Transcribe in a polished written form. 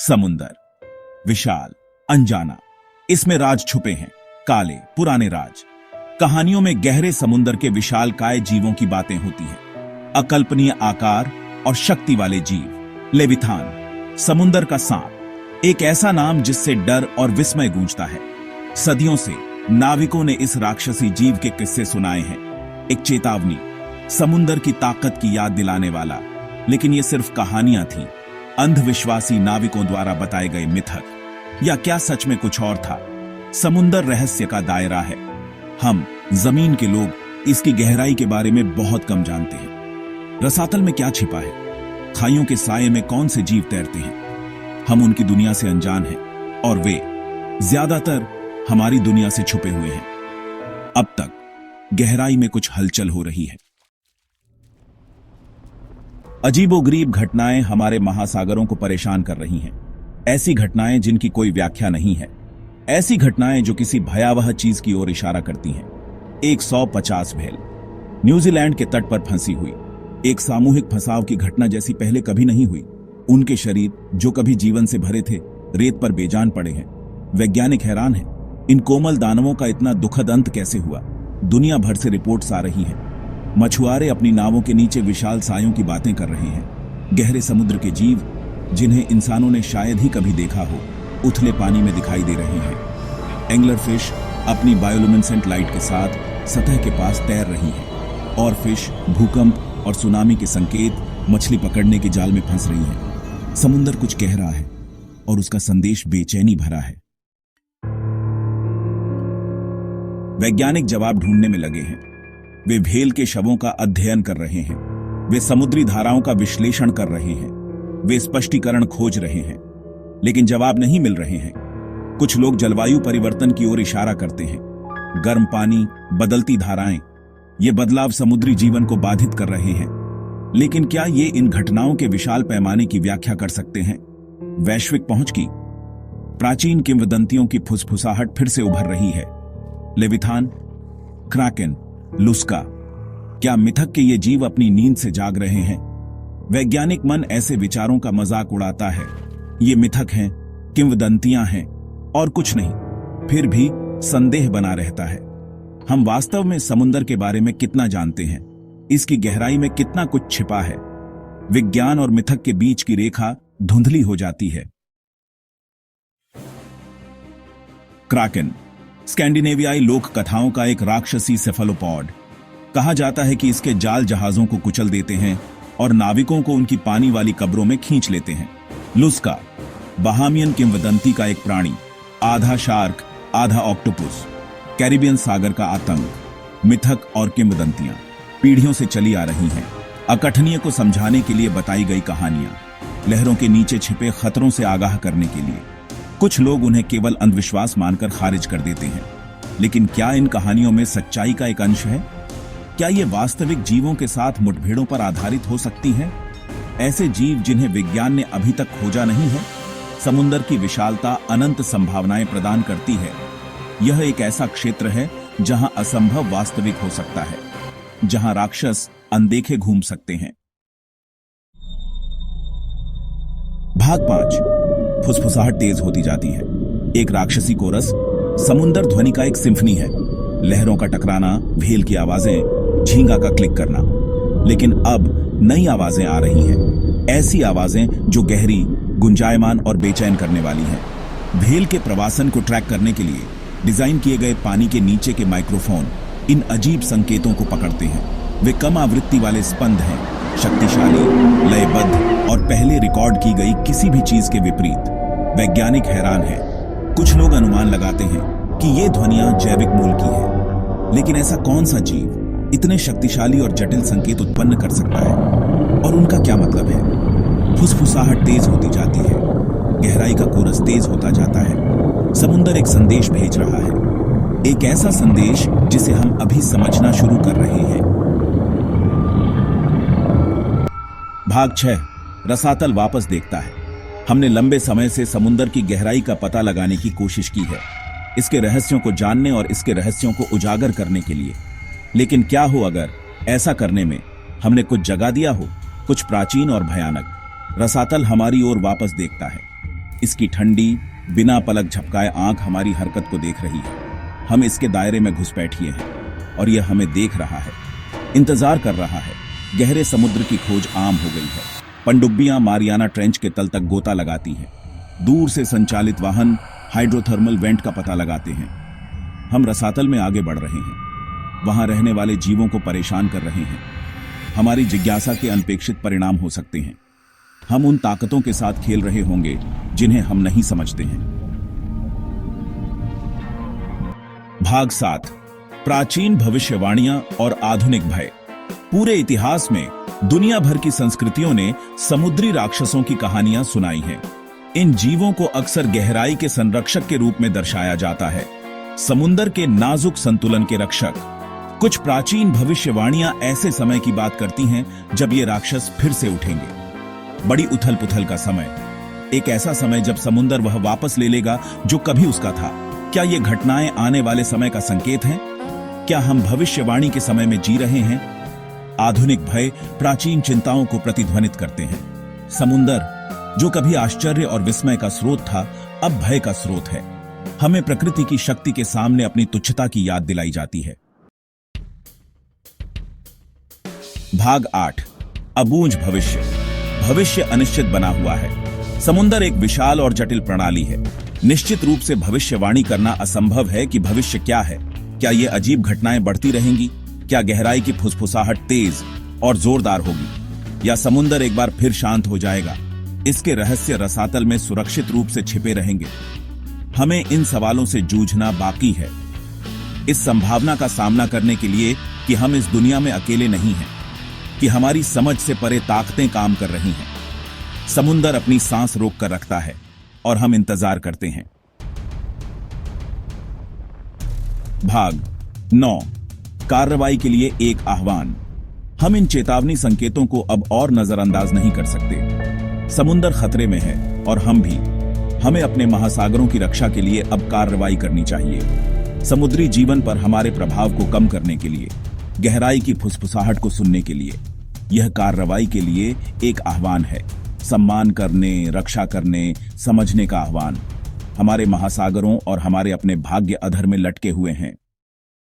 समुंदर विशाल, अनजाना, इसमें राज छुपे हैं, काले पुराने राज। कहानियों में गहरे समुंदर के विशालकाय जीवों की बातें होती हैं, अकल्पनीय आकार और शक्ति वाले जीव। लेविथान, समुंदर का सांप, एक ऐसा नाम जिससे डर और विस्मय गूंजता है। सदियों से नाविकों ने इस राक्षसी जीव के किस्से सुनाए हैं, एक चेतावनी, समुंदर की ताकत की याद दिलाने वाला। लेकिन ये सिर्फ कहानियां थीं, अंधविश्वासी नाविकों द्वारा बताए गए मिथक, या क्या सच में कुछ और था? समुंदर रहस्य का दायरा है। हम जमीन के लोग इसकी गहराई के बारे में बहुत कम जानते हैं। रसातल में क्या छिपा है, खाइयों के साये में कौन से जीव तैरते हैं, हम उनकी दुनिया से अनजान हैं और वे ज्यादातर हमारी दुनिया से छुपे हुए हैं। अब तक गहराई में कुछ हलचल हो रही है। अजीबोगरीब घटनाएं हमारे महासागरों को परेशान कर रही हैं, ऐसी घटनाएं जिनकी कोई व्याख्या नहीं है, ऐसी घटनाएं जो किसी भयावह चीज की ओर इशारा करती हैं। 150 व्हेल न्यूजीलैंड के तट पर फंसी हुई, एक सामूहिक फंसाव की घटना जैसी पहले कभी नहीं हुई। उनके शरीर जो कभी जीवन से भरे थे, रेत पर बेजान पड़े हैं। वैज्ञानिक हैरान हैं, इन कोमल दानवों का इतना दुखद अंत कैसे हुआ? दुनिया भर से रिपोर्ट्स आ रही हैं। मछुआरे अपनी नावों के नीचे विशाल सायों की बातें कर रहे हैं। गहरे समुद्र के जीव जिन्हें इंसानों ने शायद ही कभी देखा हो, उथले पानी में दिखाई दे रहे हैं। एंगलर फिश अपनी बायोलुमिनेसेंट लाइट के साथ सतह के पास तैर रही है, और फिश भूकंप और सुनामी के संकेत मछली पकड़ने के जाल में फंस रही है। समुद्र कुछ कह रहा है और उसका संदेश बेचैनी भरा है। वैज्ञानिक जवाब ढूंढने में लगे हैं। वे व्हेल के शवों का अध्ययन कर रहे हैं, वे समुद्री धाराओं का विश्लेषण कर रहे हैं, वे स्पष्टीकरण खोज रहे हैं, लेकिन जवाब नहीं मिल रहे हैं। कुछ लोग जलवायु परिवर्तन की ओर इशारा करते हैं। गर्म पानी, बदलती धाराएं, ये बदलाव समुद्री जीवन को बाधित कर रहे हैं। लेकिन क्या ये इन घटनाओं के विशाल पैमाने की व्याख्या कर सकते हैं? वैश्विक पहुंच की प्राचीन किंवदंतियों की फुसफुसाहट फिर से उभर रही है। लेविथान, क्राकेन, लुस्का, क्या मिथक के ये जीव अपनी नींद से जाग रहे हैं? वैज्ञानिक मन ऐसे विचारों का मजाक उड़ाता है, ये मिथक हैं, किंवदंतियां हैं और कुछ नहीं। फिर भी संदेह बना रहता है, हम वास्तव में समुद्र के बारे में कितना जानते हैं, इसकी गहराई में कितना कुछ छिपा है। विज्ञान और मिथक के बीच की रेखा धुंधली हो जाती है। क्राकेन, स्कैंडिनेवियाई लोक कथाओं का एक राक्षसी सेफलोपॉड। कहा जाता है कि इसके जाल जहाजों को कुचल देते हैं और नाविकों को उनकी पानी वाली कब्रों में खींच लेते हैं। लुस्का, बहामियन किंवदंती का एक प्राणी, आधा शार्क आधा ऑक्टोपस, कैरिबियन सागर का आतंक। मिथक और किंवदंतियां पीढ़ियों से चली आ रही हैं, अकथनीय को समझाने के लिए बताई गई कहानियां, लहरों के नीचे छिपे खतरों से आगाह करने के लिए। कुछ लोग उन्हें केवल अंधविश्वास मानकर खारिज कर देते हैं, लेकिन क्या इन कहानियों में सच्चाई का एक अंश है? क्या ये वास्तविक जीवों के साथ मुठभेड़ों पर आधारित हो सकती हैं? ऐसे जीव जिन्हें विज्ञान ने अभी तक खोजा नहीं है? समुद्र की विशालता अनंत संभावनाएं प्रदान करती है। यह एक ऐसा क्षेत्र है जहां असंभव वास्तविक हो सकता है, जहां राक्षस अनदेखे घूम सकते हैं। भाग 5। फुसफुसाहट तेज होती जाती है। एक राक्षसी कोरस समुद्र ध्वनि का एक सिम्फनी है, लहरों का टकराना, व्हेल की आवाजें, झींगा का क्लिक करना। लेकिन अब नई आवाजें आ रही हैं, ऐसी आवाजें जो गहरी, गुंजायमान और बेचैन करने वाली हैं। व्हेल के प्रवासन को ट्रैक करने के लिए डिजाइन किए गए पानी के नीचे के माइक्रोफोन इन अजीब संकेतों को पकड़ते हैं। वे कम आवृत्ति वाले स्पंद हैं, शक्तिशाली, लयबद्ध और पहले रिकॉर्ड की गई किसी भी चीज के विपरीत। वैज्ञानिक हैरान हैं। कुछ लोग अनुमान लगाते हैं कि ये ध्वनियां जैविक मूल की हैं, लेकिन ऐसा कौन सा जीव इतने शक्तिशाली और जटिल संकेत उत्पन्न कर सकता है, और उनका क्या मतलब है? फुसफुसाहट तेज होती जाती है, गहराई का कोरस तेज होता जाता है। समुद्र एक संदेश भेज रहा है, एक ऐसा संदेश जिसे हम अभी समझना शुरू कर रहे हैं। भाग 6। रसातल वापस देखता है। हमने लंबे समय से समुद्र की गहराई का पता लगाने की कोशिश की है, इसके रहस्यों को जानने और इसके रहस्यों को उजागर करने के लिए। लेकिन क्या हो अगर ऐसा करने में हमने कुछ जगा दिया हो, कुछ प्राचीन और भयानक। रसातल हमारी ओर वापस देखता है। इसकी ठंडी, बिना पलक झपकाए आंख हमारी हरकत को देख रही है। हम इसके दायरे में घुस बैठिए हैं और यह हमें देख रहा है, इंतजार कर रहा है। गहरे समुद्र की खोज आम हो गई है। पनडुब्बियां मारियाना ट्रेंच के तल तक गोता लगाती हैं। दूर से संचालित वाहन हाइड्रोथर्मल वेंट का पता लगाते हैं। हम रसातल में आगे बढ़ रहे हैं। वहां रहने वाले जीवों को परेशान कर रहे हैं। हमारी जिज्ञासा के अनपेक्षित परिणाम हो सकते हैं। हम उन ताकतों के साथ खेल रहे होंगे जिन्हें हम नहीं समझते हैं। भाग 7, प्राचीन भविष्यवाणियां और आधुनिक भय। पूरे इतिहास में दुनिया भर की संस्कृतियों ने समुद्री राक्षसों की कहानियां सुनाई हैं। इन जीवों को अक्सर गहराई के संरक्षक के रूप में दर्शाया जाता है, समुद्र के नाजुक संतुलन के रक्षक। कुछ प्राचीन भविष्यवाणियां ऐसे समय की बात करती हैं जब ये राक्षस फिर से उठेंगे। बड़ी उथल पुथल का समय, एक ऐसा समय जब समुद्र वह वापस ले लेगा जो कभी उसका था। क्या ये घटनाएं आने वाले समय का संकेत हैं? क्या हम भविष्यवाणी के समय में जी रहे हैं? आधुनिक भय प्राचीन चिंताओं को प्रतिध्वनित करते हैं। समुद्र, जो कभी आश्चर्य और विस्मय का स्रोत था, अब भय का स्रोत है। हमें प्रकृति की शक्ति के सामने अपनी तुच्छता की याद दिलाई जाती है। भाग 8, अबूझ भविष्य। भविष्य अनिश्चित बना हुआ है। समुद्र एक विशाल और जटिल प्रणाली है। निश्चित रूप से भविष्यवाणी करना असंभव है कि भविष्य क्या है। क्या ये अजीब घटनाएं बढ़ती रहेंगी? क्या गहराई की फुसफुसाहट तेज और जोरदार होगी, या समुद्र एक बार फिर शांत हो जाएगा? इसके रहस्य रसातल में सुरक्षित रूप से छिपे रहेंगे। हमें इन सवालों से जूझना बाकी है, इस संभावना का सामना करने के लिए कि हम इस दुनिया में अकेले नहीं हैं, कि हमारी समझ से परे ताकतें काम कर रही हैं। समुद्र अपनी सांस रोक कर रखता है और हम इंतजार करते हैं। भाग 9, कार्रवाई के लिए एक आह्वान। हम इन चेतावनी संकेतों को अब और नजरअंदाज नहीं कर सकते। समुद्र खतरे में है और हम भी। हमें अपने महासागरों की रक्षा के लिए अब कार्रवाई करनी चाहिए। समुद्री जीवन पर हमारे प्रभाव को कम करने के लिए, गहराई की फुसफुसाहट को सुनने के लिए। यह कार्रवाई के लिए एक आह्वान है, सम्मान करने, रक्षा करने, समझने का आह्वान। हमारे महासागरों और हमारे अपने भाग्य अधर में लटके हुए हैं।